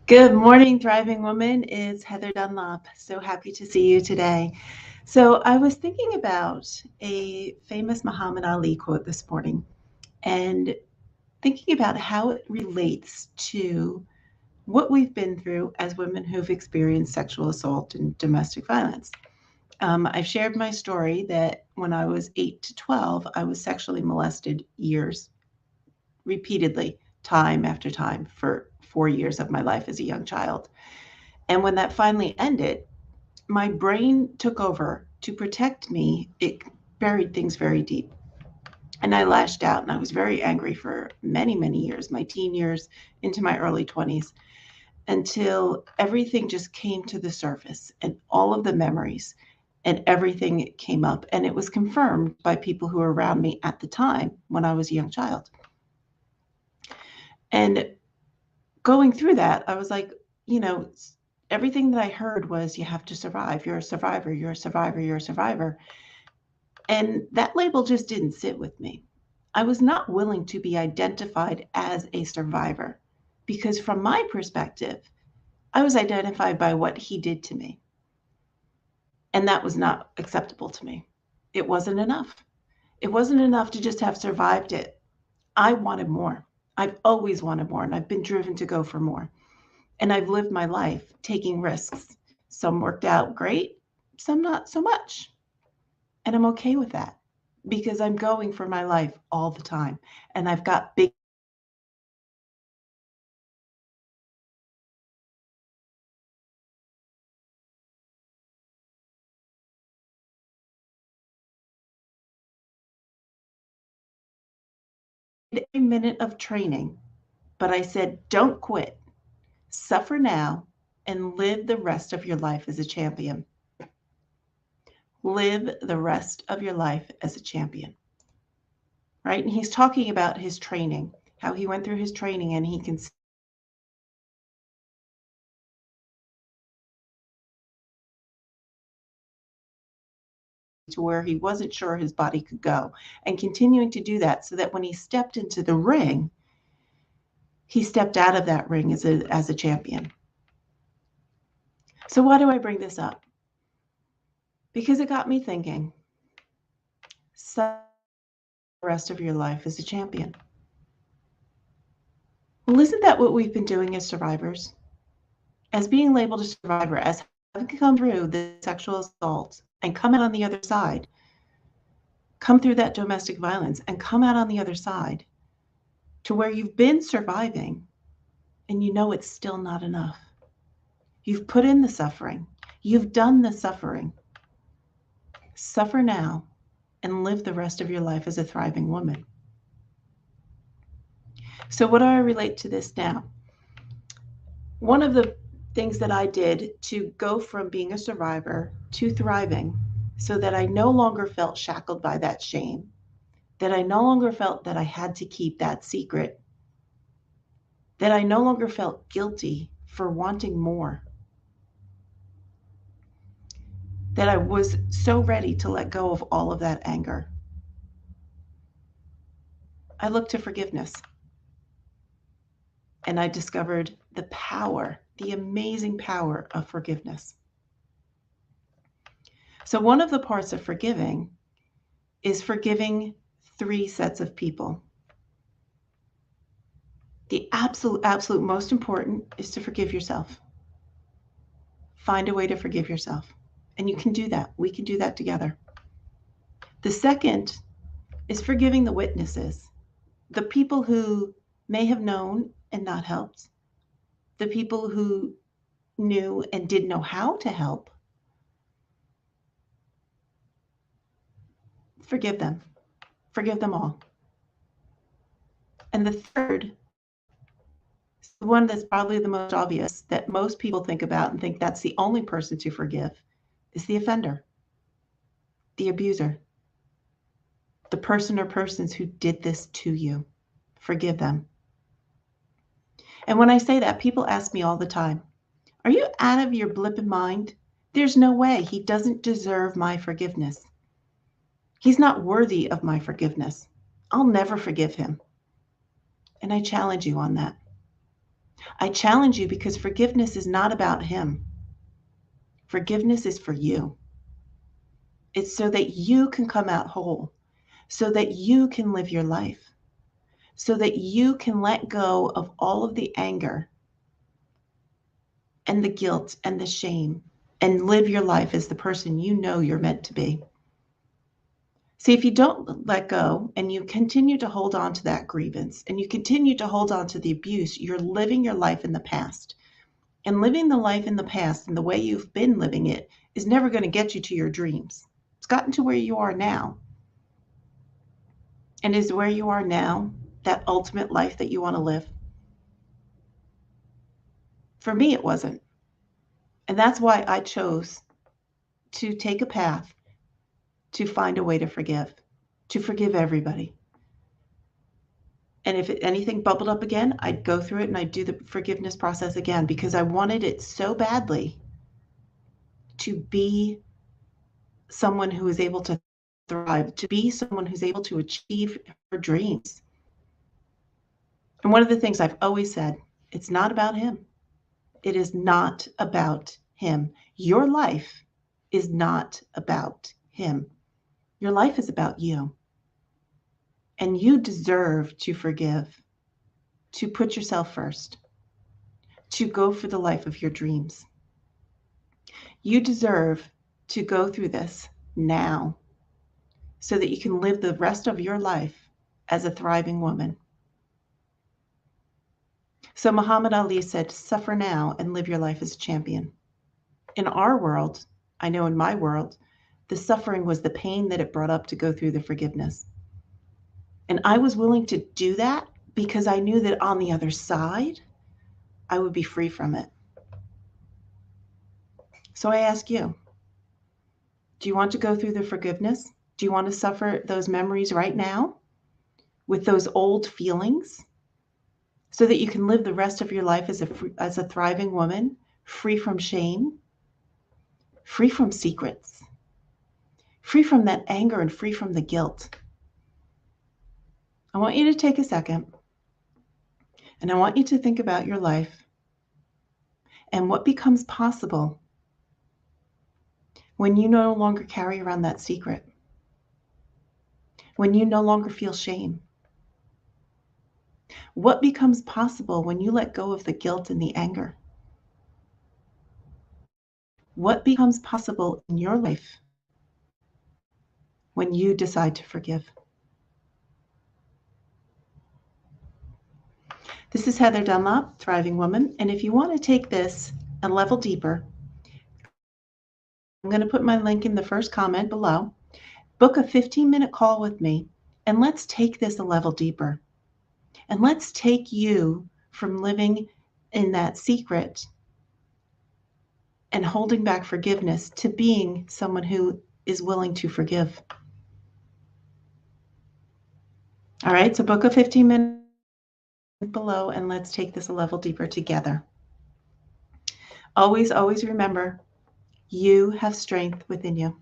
Good morning, Thriving Woman. It's Heather Dunlop. So happy to see you today. So, I was thinking about a famous Muhammad Ali quote this morning and thinking about how it relates to what we've been through as women who've experienced sexual assault and domestic violence. I've shared my story that when I was 8 to 12, I was sexually molested years, repeatedly, time after time, for 4 years of my life as a young child. And when that finally ended, my brain took over to protect me. It buried things very deep. And I lashed out and I was very angry for many, many years, my teen years into my early 20s, until everything just came to the surface and all of the memories and everything came up. And it was confirmed by people who were around me at the time when I was a young child. And going through that, I was like, you know, everything that I heard was you have to survive. You're a survivor. You're a survivor. You're a survivor. And that label just didn't sit with me. I was not willing to be identified as a survivor because, from my perspective, I was identified by what he did to me. And that was not acceptable to me. It wasn't enough. It wasn't enough to just have survived it. I wanted more. I've always wanted more, and I've been driven to go for more. And I've lived my life taking risks. Some worked out great, some not so much. And I'm okay with that because I'm going for my life all the time. And I've got big a minute of training, but I said, don't quit, suffer now, and live the rest of your life as a champion. Live the rest of your life as a champion, right? And he's talking about his training, how he went through his training and he can to where he wasn't sure his body could go, and continuing to do that so that when he stepped into the ring, he stepped out of that ring as a champion. So why do I bring this up? Because it got me thinking, the rest of your life as a champion. Well, isn't that what we've been doing as survivors? As being labeled a survivor, as having come through the sexual assault and come out on the other side, come through that domestic violence and come out on the other side to where you've been surviving and you know it's still not enough. You've put in the suffering. You've done the suffering. Suffer now and live the rest of your life as a thriving woman. So, what do I relate to this now? One of the things that I did to go from being a survivor to thriving so that I no longer felt shackled by that shame, that I no longer felt that I had to keep that secret, that I no longer felt guilty for wanting more, that I was so ready to let go of all of that anger. I looked to forgiveness and I discovered the power, the amazing power of forgiveness. So, one of the parts of forgiving is forgiving 3 sets of people. The absolute most important is to forgive yourself. Find a way to forgive yourself. And you can do that. We can do that together. The second is forgiving the witnesses, the people who may have known and not helped, the people who knew and didn't know how to help. Forgive them. Forgive them all. And the third, the one that's probably the most obvious that most people think about and think that's the only person to forgive, is the offender, the abuser, the person or persons who did this to you. Forgive them. And when I say that, people ask me all the time, are you out of your blipping mind? There's no way. He doesn't deserve my forgiveness. He's not worthy of my forgiveness. I'll never forgive him. And I challenge you on that. I challenge you because forgiveness is not about him. Forgiveness is for you. It's so that you can come out whole, so that you can live your life, so that you can let go of all of the anger and the guilt and the shame and live your life as the person you know you're meant to be. See, if you don't let go and you continue to hold on to that grievance and you continue to hold on to the abuse, you're living your life in the past. And living the life in the past and the way you've been living it is never going to get you to your dreams. It's gotten to where you are now. And is where you are now that ultimate life that you want to live? For me, it wasn't. And that's why I chose to take a path to find a way to forgive everybody. And if anything bubbled up again, I'd go through it and I'd do the forgiveness process again because I wanted it so badly to be someone who is able to thrive, to be someone who's able to achieve her dreams. And one of the things I've always said, it's not about him. It is not about him. Your life is not about him. Your life is about you. And you deserve to forgive, to put yourself first, to go for the life of your dreams. You deserve to go through this now so that you can live the rest of your life as a thriving woman. So Muhammad Ali said, suffer now and live your life as a champion. In our world, I know in my world, the suffering was the pain that it brought up to go through the forgiveness. And I was willing to do that because I knew that on the other side, I would be free from it. So I ask you, do you want to go through the forgiveness? Do you want to suffer those memories right now with those old feelings so that you can live the rest of your life as a thriving woman, free from shame, free from secrets, free from that anger and free from the guilt? I want you to take a second and I want you to think about your life and what becomes possible when you no longer carry around that secret, when you no longer feel shame. What becomes possible when you let go of the guilt and the anger? What becomes possible in your life when you decide to forgive? This is Heather Dunlop, Thriving Woman. And if you want to take this a level deeper, I'm going to put my link in the first comment below. Book a 15-minute call with me, and let's take this a level deeper. And let's take you from living in that secret and holding back forgiveness to being someone who is willing to forgive. All right, so book a 15-minute below, and let's take this a level deeper together. Always, always remember, you have strength within you.